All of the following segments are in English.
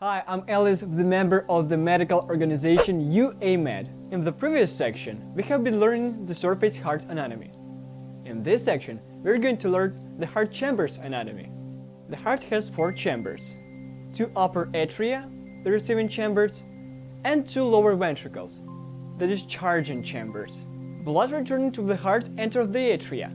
Hi, I'm Ellis, the member of the medical organization UAMed. In the previous section, we have been learning the surface heart anatomy. In this section, we're going to learn the heart chamber's anatomy. The heart has 4 chambers, 2 upper atria, the receiving chambers, and 2 lower ventricles, the discharging chambers. Blood returning to the heart enters the atria,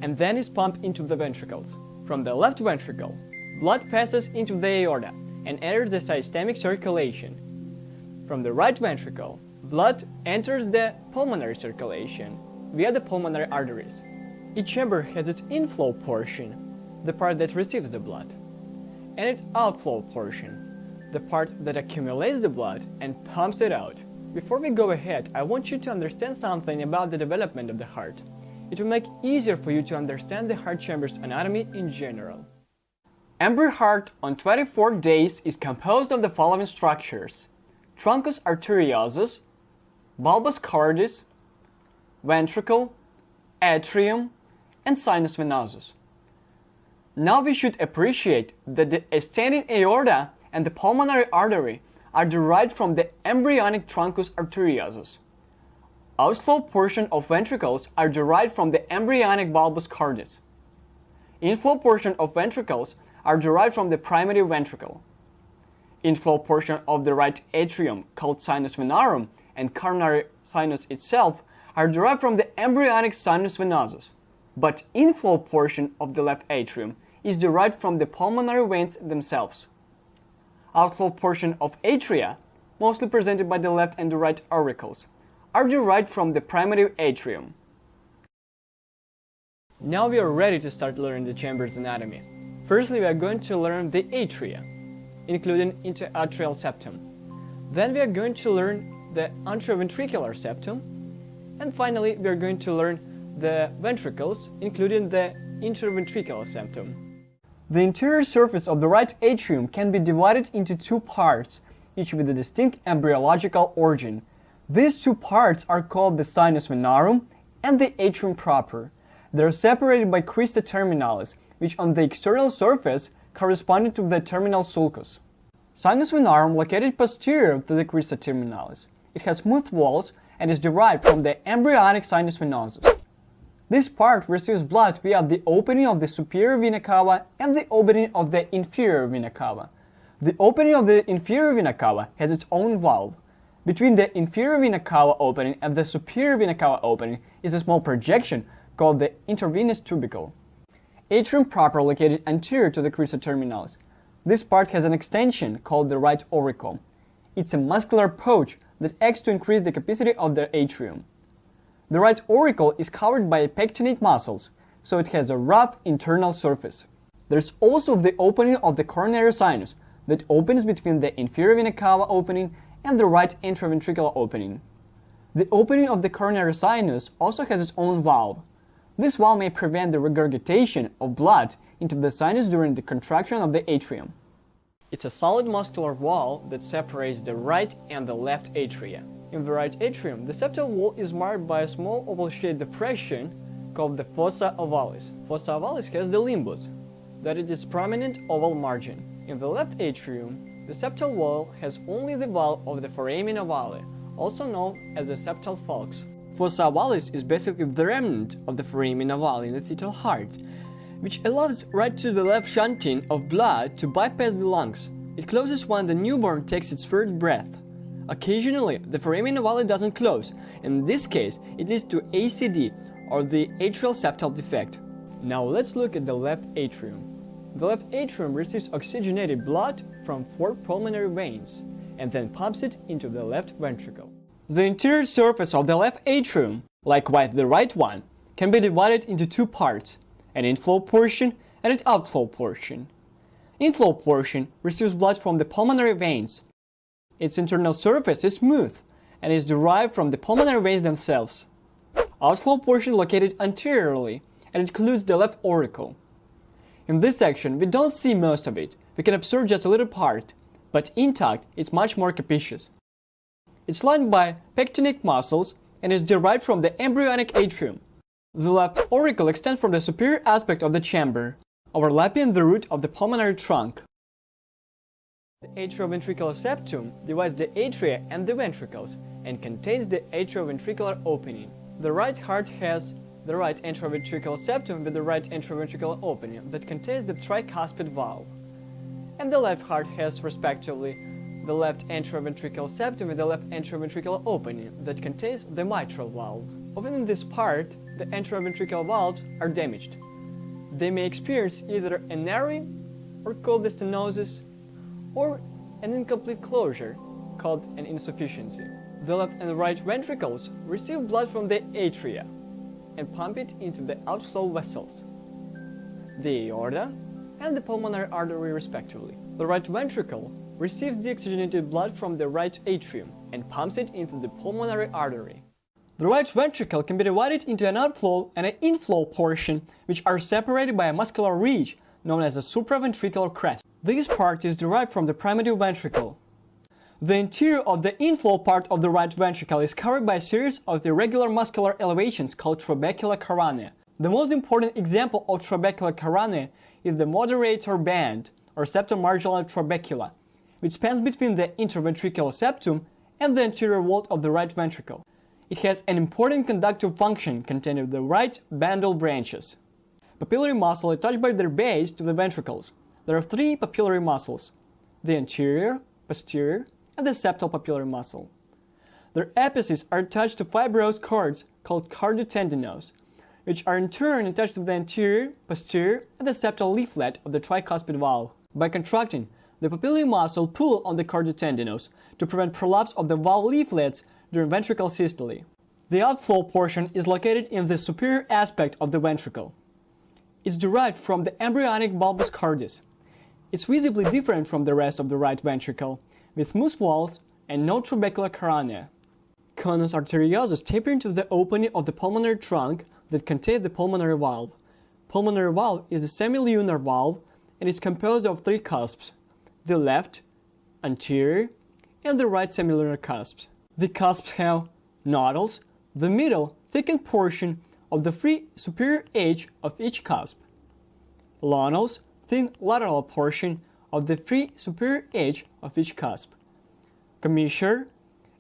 and then is pumped into the ventricles. From the left ventricle, blood passes into the aorta and enters the systemic circulation. From the right ventricle, blood enters the pulmonary circulation via the pulmonary arteries. Each chamber has its inflow portion, the part that receives the blood, and its outflow portion, the part that accumulates the blood and pumps it out. Before we go ahead, I want you to understand something about the development of the heart. It will make it easier for you to understand the heart chamber's anatomy in general. Embryo heart on 24 days is composed of the following structures: truncus arteriosus, bulbus cordis, ventricle, atrium, and sinus venosus. Now we should appreciate that the ascending aorta and the pulmonary artery are derived from the embryonic truncus arteriosus. Outflow portion of ventricles are derived from the embryonic bulbus cordis. Inflow portion of ventricles are derived from the primary ventricle. Inflow portion of the right atrium, called sinus venarum, and coronary sinus itself are derived from the embryonic sinus venosus. But inflow portion of the left atrium is derived from the pulmonary veins themselves. Outflow portion of atria, mostly presented by the left and the right auricles, are derived from the primary atrium. Now we are ready to start learning the chamber's anatomy. Firstly, we are going to learn the atria, including interatrial septum. Then we are going to learn the anteroventricular septum. And finally, we are going to learn the ventricles, including the interventricular septum. The interior surface of the right atrium can be divided into 2 parts, each with a distinct embryological origin. These 2 parts are called the sinus venarum and the atrium proper. They are separated by crista terminalis, which on the external surface corresponded to the terminal sulcus. Sinus venarum located posterior to the crista terminalis. It has smooth walls and is derived from the embryonic sinus venosus. This part receives blood via the opening of the superior vena cava and the opening of the inferior vena cava. The opening of the inferior vena cava has its own valve. Between the inferior vena cava opening and the superior vena cava opening is a small projection called the intervenous tubercle. Atrium proper located anterior to the crista terminalis. This part has an extension called the right auricle. It's a muscular pouch that acts to increase the capacity of the atrium. The right auricle is covered by pectinate muscles, so it has a rough internal surface. There's also the opening of the coronary sinus that opens between the inferior vena cava opening and the right interventricular opening. The opening of the coronary sinus also has its own valve. This valve may prevent the regurgitation of blood into the sinus during the contraction of the atrium. It's a solid muscular wall that separates the right and the left atria. In the right atrium, the septal wall is marked by a small oval-shaped depression called the fossa ovalis. Fossa ovalis has the limbus, that is its prominent oval margin. In the left atrium, the septal wall has only the valve of the foramen ovale, also known as the septal falx. Fossa ovalis is basically the remnant of the foramen ovale in the fetal heart, which allows right to the left shunting of blood to bypass the lungs. It closes when the newborn takes its first breath. Occasionally, the foramen ovale doesn't close. In this case, it leads to ACD, or the atrial septal defect. Now let's look at the left atrium. The left atrium receives oxygenated blood from 4 pulmonary veins, and then pumps it into the left ventricle. The interior surface of the left atrium, likewise the right one, can be divided into 2 parts, an inflow portion and an outflow portion. Inflow portion receives blood from the pulmonary veins. Its internal surface is smooth and is derived from the pulmonary veins themselves. Outflow portion located anteriorly and includes the left auricle. In this section, we don't see most of it. We can observe just a little part, but intact it's much more capacious. It's lined by pectinate muscles and is derived from the embryonic atrium. The left auricle extends from the superior aspect of the chamber, overlapping the root of the pulmonary trunk. The atrioventricular septum divides the atria and the ventricles and contains the atrioventricular opening. The right heart has the right atrioventricular septum with the right atrioventricular opening that contains the tricuspid valve. And the left heart has, respectively, the left atrioventricular septum with the left atrioventricular opening that contains the mitral valve. Often in this part, the atrioventricular valves are damaged. They may experience either a narrowing, or called the stenosis, or an incomplete closure, called an insufficiency. The left and right ventricles receive blood from the atria and pump it into the outflow vessels, the aorta and the pulmonary artery respectively. The right ventricle receives deoxygenated blood from the right atrium and pumps it into the pulmonary artery. The right ventricle can be divided into an outflow and an inflow portion, which are separated by a muscular ridge known as a supraventricular crest. This part is derived from the primitive ventricle. The interior of the inflow part of the right ventricle is covered by a series of irregular muscular elevations called trabecular caranae. The most important example of trabecular caranae is the moderator band, or septum marginal trabecula, which spans between the interventricular septum and the anterior wall of the right ventricle. It has an important conductive function containing the right bandal branches. Papillary muscle attached by their base to the ventricles. There are three papillary muscles: the anterior, posterior, and the septal papillary muscle. Their apices are attached to fibrous cords called cardiotendinous, which are in turn attached to the anterior, posterior, and the septal leaflet of the tricuspid valve. By contracting, the papillary muscle pull on the cardiotendinous to prevent prolapse of the valve leaflets during ventricle systole. The outflow portion is located in the superior aspect of the ventricle. It's derived from the embryonic bulbus cordis. It's visibly different from the rest of the right ventricle, with smooth valves and no trabecular caranae. Conus arteriosus taper into the opening of the pulmonary trunk that contains the pulmonary valve. Pulmonary valve is a semilunar valve and is composed of three cusps: the left, anterior, and the right semilunar cusps. The cusps have nodules, the middle, thickened portion of the free superior edge of each cusp, lunals, thin lateral portion of the free superior edge of each cusp, commissure,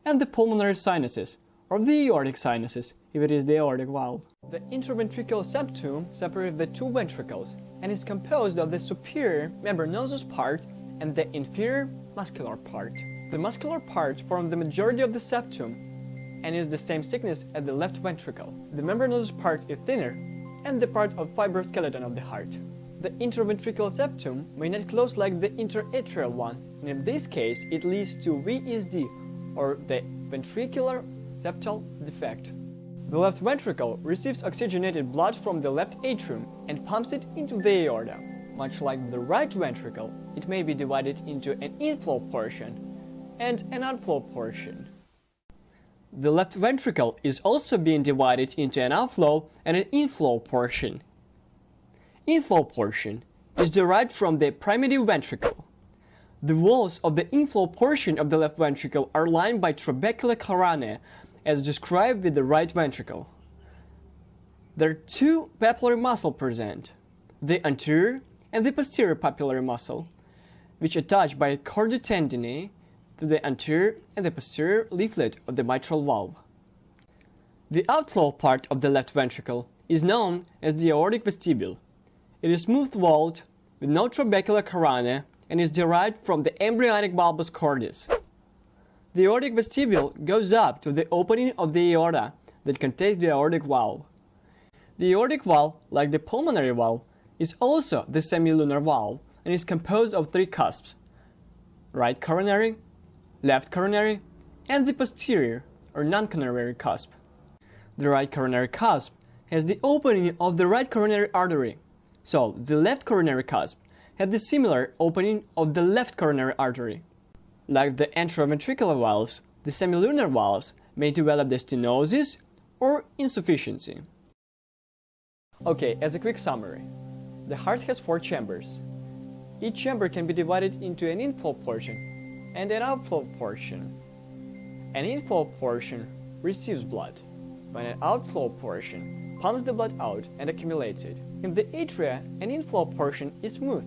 and the pulmonary sinuses, or the aortic sinuses, if it is the aortic valve. The interventricular septum separates the two ventricles and is composed of the superior membranosus part and the inferior muscular part. The muscular part forms the majority of the septum and is the same thickness as the left ventricle. The membranosus part is thinner and the part of fibroskeleton of the heart. The interventricular septum may not close like the interatrial one, and in this case it leads to VSD, or the ventricular septal defect. The left ventricle receives oxygenated blood from the left atrium and pumps it into the aorta. Much like the right ventricle, it may be divided into an inflow portion and an outflow portion. The left ventricle is also being divided into an outflow and an inflow portion. Inflow portion is derived from the primitive ventricle. The walls of the inflow portion of the left ventricle are lined by trabecular caranae, as described with the right ventricle. There are two papillary muscles present, the anterior and the posterior papillary muscle, which attach by cardiotendinae to the anterior and the posterior leaflet of the mitral valve. The outflow part of the left ventricle is known as the aortic vestibule. It is smooth-walled with no trabecular caranae and is derived from the embryonic bulbus cordis. The aortic vestibule goes up to the opening of the aorta that contains the aortic valve. The aortic valve, like the pulmonary valve, is also the semilunar valve and is composed of three cusps: right coronary, left coronary, and the posterior or non-coronary cusp. The right coronary cusp has the opening of the right coronary artery, so the left coronary cusp has the similar opening of the left coronary artery. Like the atrioventricular valves, the semilunar valves may develop the stenosis or insufficiency. Okay, as a quick summary, the heart has 4 chambers. Each chamber can be divided into an inflow portion and an outflow portion. An inflow portion receives blood, while an outflow portion pumps the blood out and accumulates it. In the atria, an inflow portion is smooth,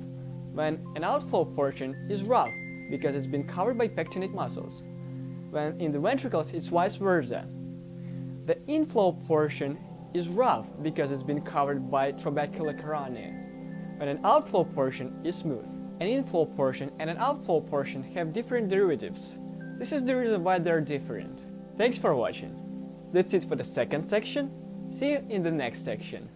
when an outflow portion is rough because it's been covered by pectinate muscles, when in the ventricles it's vice versa. The inflow portion is rough because it's been covered by trabecular carotene, when an outflow portion is smooth. An inflow portion and an outflow portion have different derivatives. This is the reason why they're different. Thanks for watching. That's it for the second section. See you in the next section.